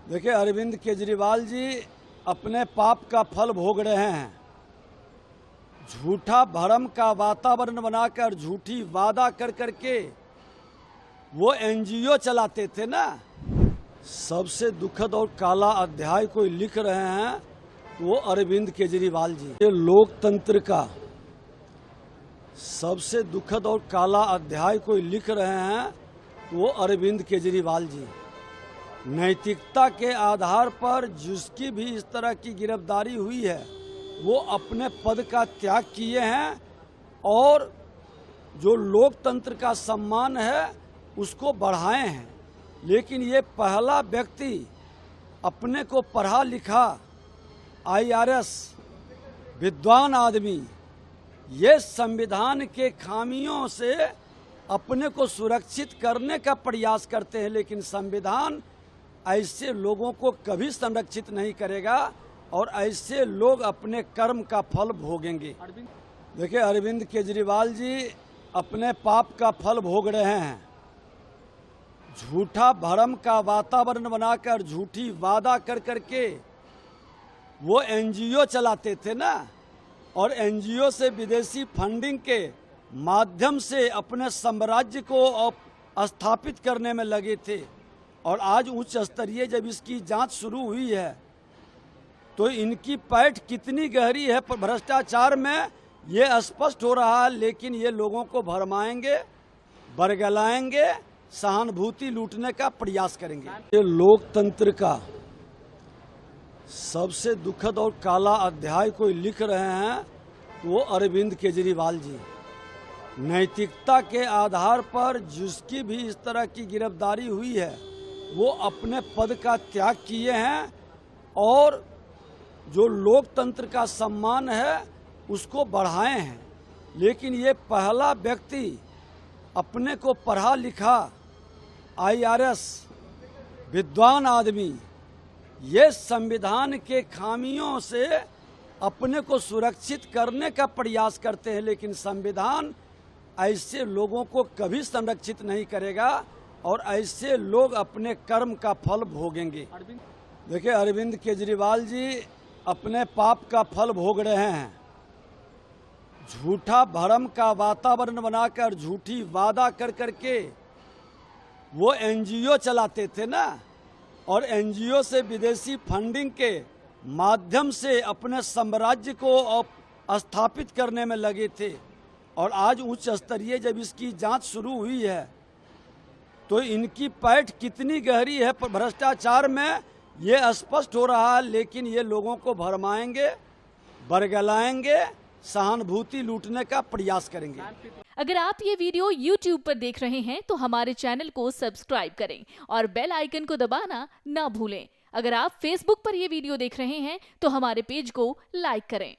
देखिए, अरविंद केजरीवाल जी अपने पाप का फल भोग रहे हैं। झूठा भरम का वातावरण बनाकर झूठी वादा कर करके वो एनजीओ चलाते थे ना। सबसे दुखद और काला अध्याय कोई लिख रहे हैं वो अरविंद केजरीवाल जी। ये लोकतंत्र का सबसे दुखद और काला अध्याय कोई लिख रहे हैं वो अरविंद केजरीवाल जी। नैतिकता के आधार पर जिसकी भी इस तरह की गिरफ्तारी हुई है वो अपने पद का त्याग किए हैं और जो लोकतंत्र का सम्मान है उसको बढ़ाए हैं। लेकिन ये पहला व्यक्ति अपने को पढ़ा लिखा आईआरएस विद्वान आदमी ये संविधान के खामियों से अपने को सुरक्षित करने का प्रयास करते हैं, लेकिन संविधान ऐसे लोगों को कभी संरक्षित नहीं करेगा और ऐसे लोग अपने कर्म का फल भोगेंगे। देखिए, अरविंद केजरीवाल जी अपने पाप का फल भोग रहे हैं। झूठा भरम का वातावरण बनाकर झूठी वादा कर करके वो एनजीओ चलाते थे ना, और एनजीओ से विदेशी फंडिंग के माध्यम से अपने साम्राज्य को स्थापित करने में लगे थे। और आज उच्च स्तरीय जब इसकी जांच शुरू हुई है तो इनकी पैठ कितनी गहरी है भ्रष्टाचार में ये स्पष्ट हो रहा है। लेकिन ये लोगों को भरमाएंगे, बरगलाएंगे, सहानुभूति लूटने का प्रयास करेंगे। ये लोकतंत्र का सबसे दुखद और काला अध्याय कोई लिख रहे हैं वो अरविंद केजरीवाल जी। नैतिकता के आधार पर जिसकी भी इस तरह की गिरफ्तारी हुई है वो अपने पद का त्याग किए हैं और जो लोकतंत्र का सम्मान है उसको बढ़ाए हैं। लेकिन ये पहला व्यक्ति अपने को पढ़ा लिखा आईआरएस विद्वान आदमी ये संविधान के खामियों से अपने को सुरक्षित करने का प्रयास करते हैं, लेकिन संविधान ऐसे लोगों को कभी संरक्षित नहीं करेगा और ऐसे लोग अपने कर्म का फल भोगेंगे। देखिए, अरविंद केजरीवाल जी अपने पाप का फल भोग रहे हैं। झूठा भरम का वातावरण बनाकर झूठी वादा कर करके वो एनजीओ चलाते थे ना, और एनजीओ से विदेशी फंडिंग के माध्यम से अपने साम्राज्य को स्थापित करने में लगे थे। और आज उच्च स्तरीय जब इसकी जांच शुरू हुई है तो इनकी पैठ कितनी गहरी है भ्रष्टाचार में ये स्पष्ट हो रहा है। लेकिन ये लोगों को भरमाएंगे, बरगलाएंगे, सहानुभूति लूटने का प्रयास करेंगे। अगर आप ये वीडियो YouTube पर देख रहे हैं तो हमारे चैनल को सब्सक्राइब करें और बेल आइकन को दबाना ना भूलें। अगर आप Facebook पर ये वीडियो देख रहे हैं तो हमारे पेज को लाइक करें।